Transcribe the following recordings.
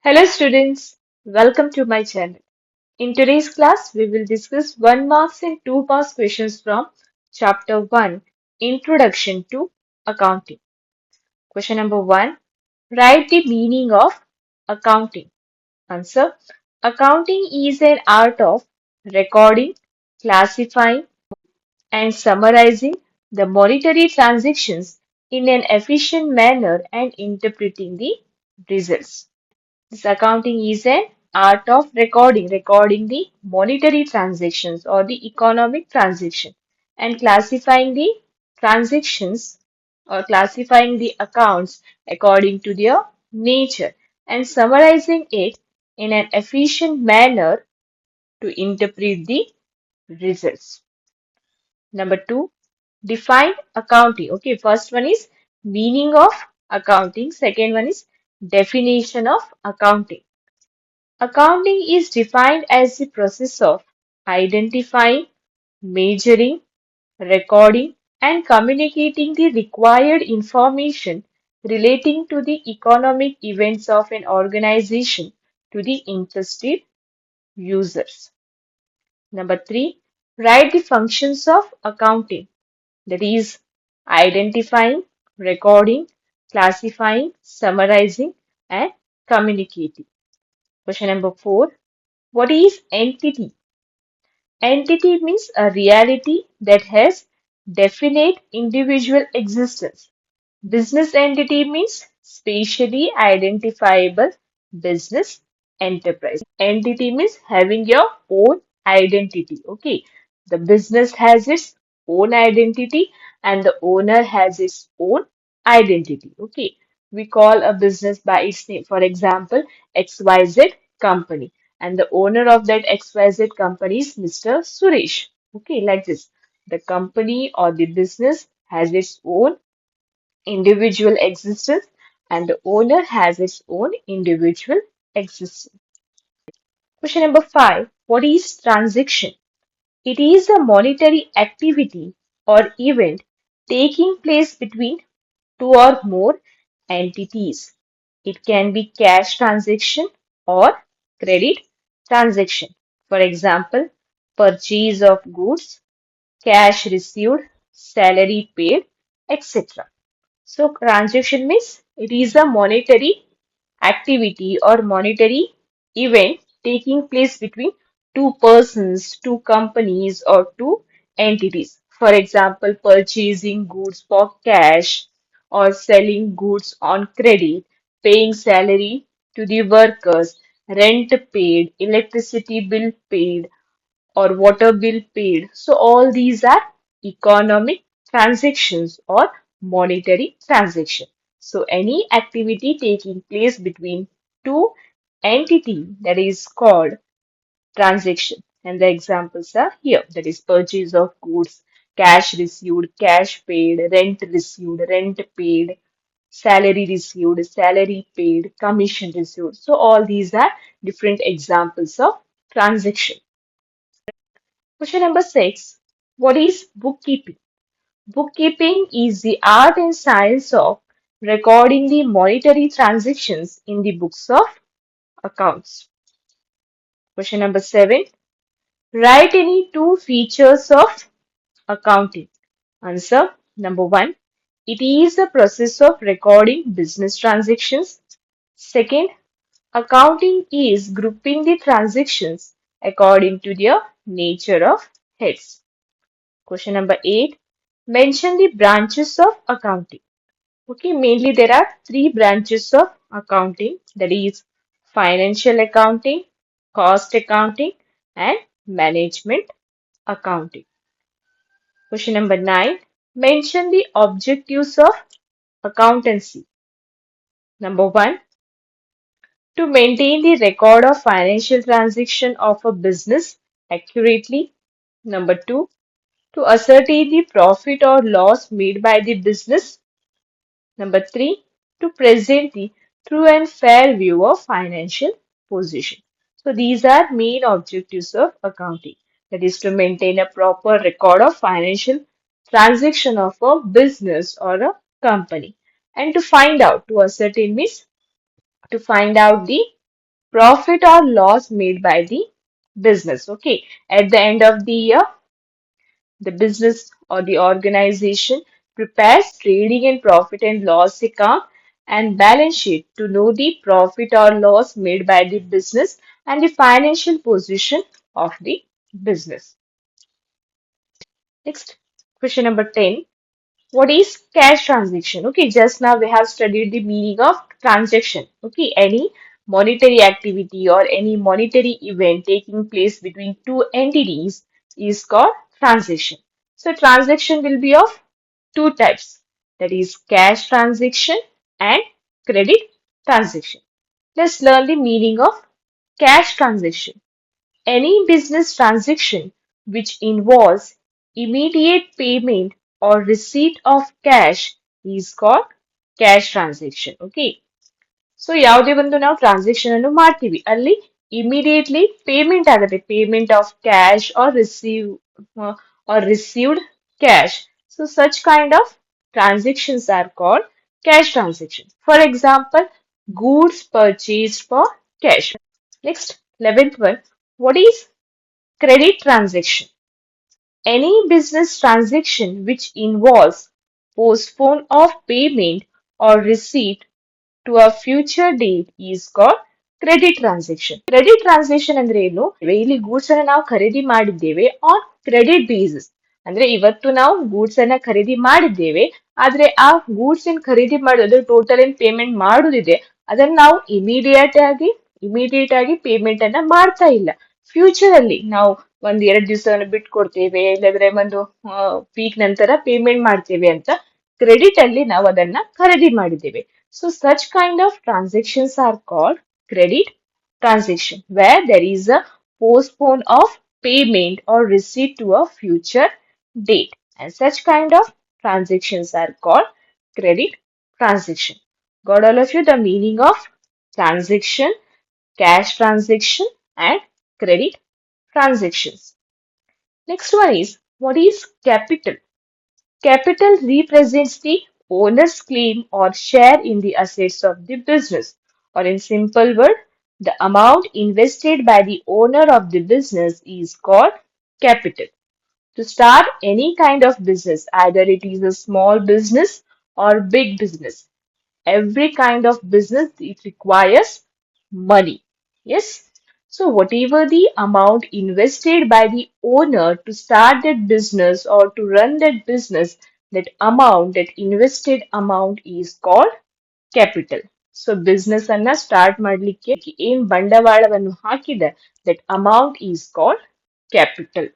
Hello students, welcome to my channel. In today's class, we will discuss 1 marks and 2 marks questions from chapter 1, Introduction to Accounting. Question number 1, write the meaning of accounting. Answer, accounting is an art of recording, classifying and summarizing the monetary transactions in an efficient manner and interpreting the results. This accounting is an art of recording the monetary transactions or the economic transaction and classifying the transactions or classifying the accounts according to their nature and summarizing it in an efficient manner to interpret the results. Number two, define accounting. Okay, first one is meaning of accounting. Second one is definition of accounting. Accounting is defined as the process of identifying, measuring, recording, and communicating the required information relating to the economic events of an organization to the interested users. Number three, write the functions of accounting, that is, identifying, recording, classifying, summarizing, and communicating. Question number four, what is entity? Entity means a reality that has definite individual existence. Business entity means spatially identifiable business enterprise. Entity means having your own identity. Okay. The business has its own identity and the owner has its own identity. Okay. We call a business by its name. For example, XYZ company. And the owner of that XYZ company is Mr. Suresh. Okay, like this. The company or the business has its own individual existence and the owner has its own individual existence. Question number 5. What is transaction? It is a monetary activity or event taking place between two or more entities. It can be cash transaction or credit transaction. For example, purchase of goods, cash received, salary paid, etc. So transaction means it is a monetary activity or monetary event taking place between two persons, two companies, or two entities. For example, purchasing goods for cash or selling goods on credit, paying salary to the workers, rent paid, electricity bill paid, or water bill paid. So all these are economic transactions or monetary transaction. So any activity taking place between two entity that is called transaction. And the examples are here. That is purchase of goods, cash received, cash paid, rent received, rent paid, salary received, salary paid, commission received. So all these are different examples of transaction. Question number 6. What is bookkeeping? Bookkeeping is the art and science of recording the monetary transactions in the books of accounts. Question number 7. Write any two features of accounting. Answer. Number 1. It is the process of recording business transactions. Second, accounting is grouping the transactions according to their nature of heads. Question number 8. Mention the branches of accounting. Okay, mainly there are three branches of accounting, that is financial accounting, cost accounting, and management accounting. Question number 9. Mention the objectives of accountancy. Number 1. To maintain the record of financial transaction of a business accurately. Number 2. To ascertain the profit or loss made by the business. Number 3, to present the true and fair view of financial position. So these are main objectives of accounting. That is to maintain a proper record of financial transaction of a business or a company. And to find out, to ascertain means to find out the profit or loss made by the business. Okay, at the end of the year, the business or the organization prepares trading and profit and loss account and balance sheet to know the profit or loss made by the business and the financial position of the business. Next, question number 10. What is cash transaction? Okay, just now we have studied the meaning of transaction. Okay, any monetary activity or any monetary event taking place between two entities is called transaction. So transaction will be of two types, that is cash transaction and credit transaction. Let's learn the meaning of cash transaction. Any business transaction which involves immediate payment or receipt of cash is called cash transaction. Okay. So ಯಾವುದೇ ಒಂದು ನಾವು transaction ಅನ್ನು ಮಾಡ್ತೀವಿ ಅಲ್ಲಿ immediately payment of cash or received cash. So such kind of transactions are called cash transactions. For example, goods purchased for cash. Next, 11th one. What is credit transaction? Any business transaction which involves postpone of payment or receipt to a future date is called credit transaction. Credit transaction ಅಂದ್ರೆ ಏನು? ಇಲ್ಲಿ goods ಅನ್ನ ನಾವು ಖರೀದಿ ಮಾಡಿದ್ದೇವೆ on credit basis. ಅಂದ್ರೆ ಇವತ್ತು ನಾವು ಗೂಡ್ಸ್ ಅನ್ನ ಖರೀದಿ ಮಾಡಿದ್ದೇವೆ, ಆದ್ರೆ ಆ ಗೂಡ್ಸ್ ಏನ್ ಖರೀದಿ ಮಾಡೋದು ಟೋಟಲ್ ಏನ್ ಪೇಮೆಂಟ್ ಮಾಡುದಿದೆ ಅದನ್ನ ನಾವು ಇಮಿಡಿಯೇಟ್ ಆಗಿ ಪೇಮೆಂಟ್ ಅನ್ನ ಮಾಡ್ತಾ ಇಲ್ಲ. ಫ್ಯೂಚರ್ ಅಲ್ಲಿ ನಾವು ಒಂದ್ 2 ದಿವಸವನ್ನು ಬಿಟ್ಕೊಡ್ತೇವೆ, ಇಲ್ಲದ್ರೆ ಒಂದು ವೀಕ್ ನಂತರ ಪೇಮೆಂಟ್ ಮಾಡ್ತೇವೆ ಅಂತ ಕ್ರೆಡಿಟ್ ಅಲ್ಲಿ ನಾವು ಅದನ್ನ ಖರೀದಿ ಮಾಡಿದ್ದೇವೆ. So such kind of transactions are called credit transaction, where there is a postpone of payment or receipt to a future date. And such kind of transactions are called credit transaction. Got all of you the meaning of transaction, cash transaction, and credit transactions. Next one is, what is capital? Capital represents the owner's claim or share in the assets of the business, or in simple word, the amount invested by the owner of the business is called capital. To start any kind of business, either it is a small business or big business, every kind of business it requires money. Yes. So whatever the amount invested by the owner to start that business or to run that business, that invested amount is called capital. So business ಅನ್ನ start ಮಾಡ್ಲಿಕ್ಕೆ ಏನ್ ಬಂಡವಾಳವನ್ನು ಹಾಕಿದೆ, that amount is called capital.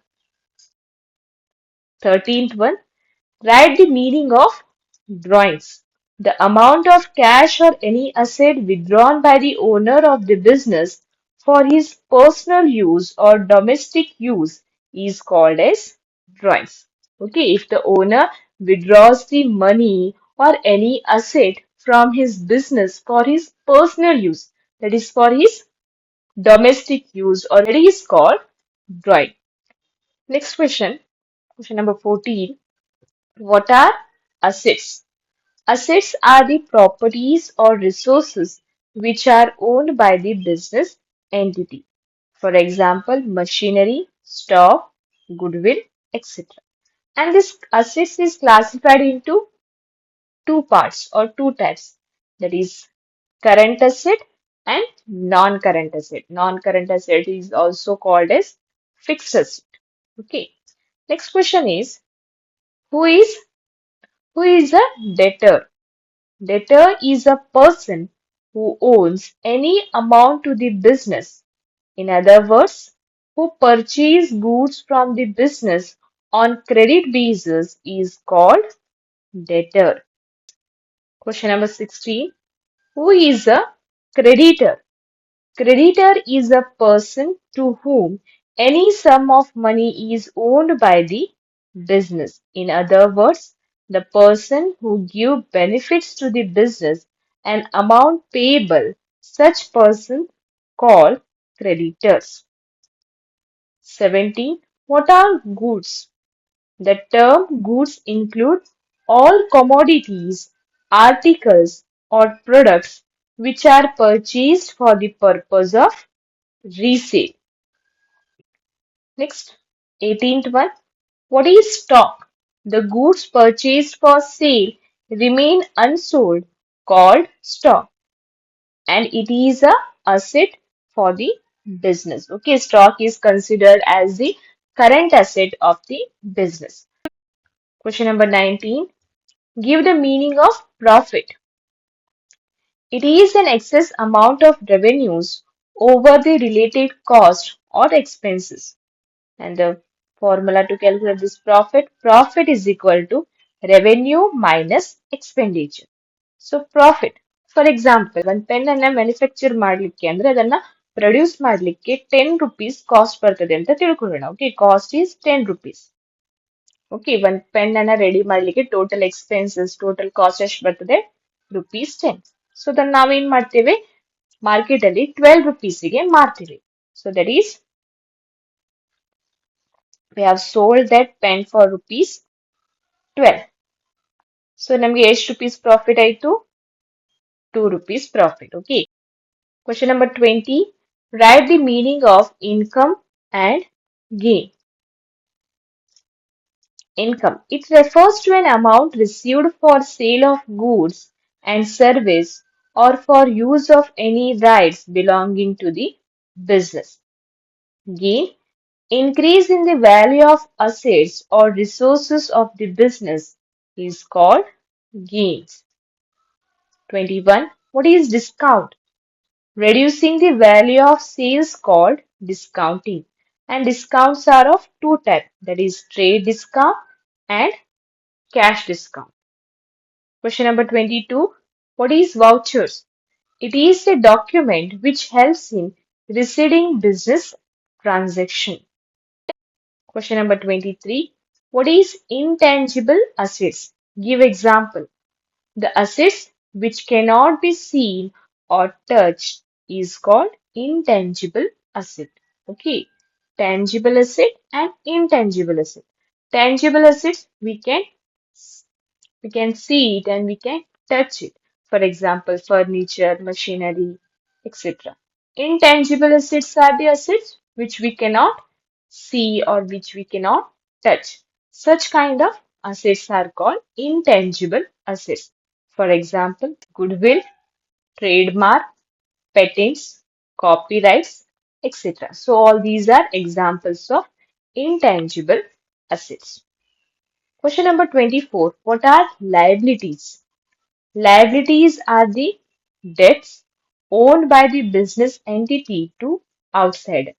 13th one, write the meaning of drawings. The amount of cash or any asset withdrawn by the owner of the business for his personal use or domestic use is called as drawings. Okay, if the owner withdraws the money or any asset from his business for his personal use, that is for his domestic use, already is called drawing. Next question number 14. What are assets? Assets are the properties or resources which are owned by the business entity. For example, machinery, stock, goodwill, etc. And this assets is classified into two parts or two types. That is current asset and non-current asset. Non-current asset is also called as fixed asset. Okay. Next question is, who is who is a debtor? Debtor is a person who owes any amount to the business. In other words, who purchase goods from the business on credit basis is called debtor. Question number 16. Who is a creditor? Creditor is a person to whom any sum of money is owed by the business. In other words, the person who give benefits to the business an amount payable, such person called creditors. 17. What are goods? The term goods include all commodities, articles or products which are purchased for the purpose of resale. Next, 18th one. What is stock? The goods purchased for sale remain unsold, called stock, and it is a asset for the business. Okay, stock is considered as the current asset of the business. Question number 19. Give the meaning of profit. It is an excess amount of revenues over the related cost or expenses. And the formula to calculate this profit, profit is equal to revenue minus expenditure. So profit, for example, ಒಂದು pen ಅನ್ನ manufacture ಮಾಡ್ಲಿಕ್ಕೆ ಅಂದ್ರೆ ಅದನ್ನ produce ಮಾಡ್ಲಿಕ್ಕೆ 10 rupees cost ಬರ್ತದೆ ಅಂತ ತಿಳ್ಕೊಳ್ಳೋಣ. Okay, cost is 10 rupees. Okay, ಒಂದು ಪೆನ್ ಅನ್ನ ರೆಡಿ ಮಾಡ್ಲಿಕ್ಕೆ ಟೋಟಲ್ ಎಕ್ಸ್ಪೆನ್ಸಸ್ ಟೋಟಲ್ ಕಾಸ್ಟ್ ಎಷ್ಟು ಬರ್ತದೆ? ರುಪೀಸ್ 10. ಸೊ ಅದನ್ನ ನಾವೇನ್ ಮಾಡ್ತೇವೆ? ಮಾರ್ಕೆಟ್ ಅಲ್ಲಿ 12 ರುಪೀಸಿಗೆ ಮಾರ್ತೀವಿ. So that is we have sold that pen for rupees 12. So ನಮಗೆ ಎಷ್ಟು rupees profit ಆಯ್ತು? 2 rupees profit. Okay. Question number 20. Write the meaning of income and gain. Income. It refers to an amount received for sale of goods and service or for use of any rights belonging to the business. Gain. Increase in the value of assets or resources of the business is called gains. 21. What is discount? Reducing the value of sales called discounting. And discounts are of two types, that is trade discount and cash discount. Question number 22. What is vouchers? It is a document which helps in receiving business transaction. Question number 23. What is intangible assets? Give example. The assets which cannot be seen or touched is called intangible asset. Okay. Tangible asset and intangible asset. Tangible assets we can see it and we can touch it. For example, furniture, machinery, etc. Intangible assets are the assets which we cannot see or which we cannot touch. Such kind of assets are called intangible assets. For example, goodwill, trademark, patents, copyrights, etc. So all these are examples of intangible assets. Question number 24. What are liabilities? Liabilities are the debts owned by the business entity to outside.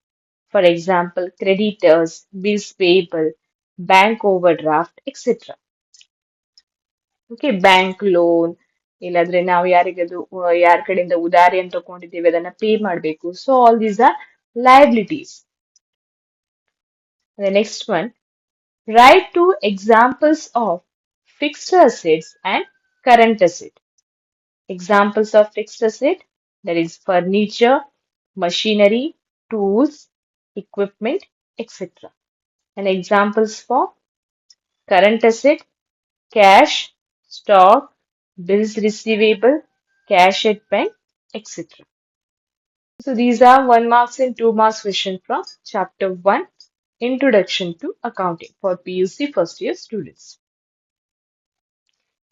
For example, creditors, bills payable, bank overdraft, etc. Okay, bank loan, ಇಲ್ಲಾಂದ್ರೆ ನಾವು ಯಾರಿಗದು ಯಾರ ಕಡೆಯಿಂದ ಉಧಾರಿ ಅಂತ ತಗೊಂಡಿದ್ದೀವಿ ಅದನ್ನ pay ಮಾಡಬೇಕು. So all these are liabilities. The next one, write two examples of fixed assets and current asset. Examples of fixed asset, that is furniture, machinery, tools, equipment, etc. And examples for current asset, cash, stock, bills receivable, cash at bank, etc. So these are 1 marks and 2 marks question from chapter 1, Introduction to Accounting for PUC first year students.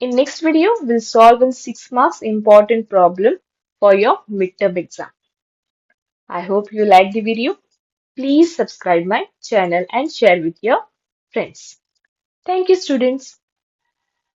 In next video, we'll solve a 6 marks important problem for your midterm exam. I hope you like the video. Please subscribe my channel and share with your friends. Thank you, students.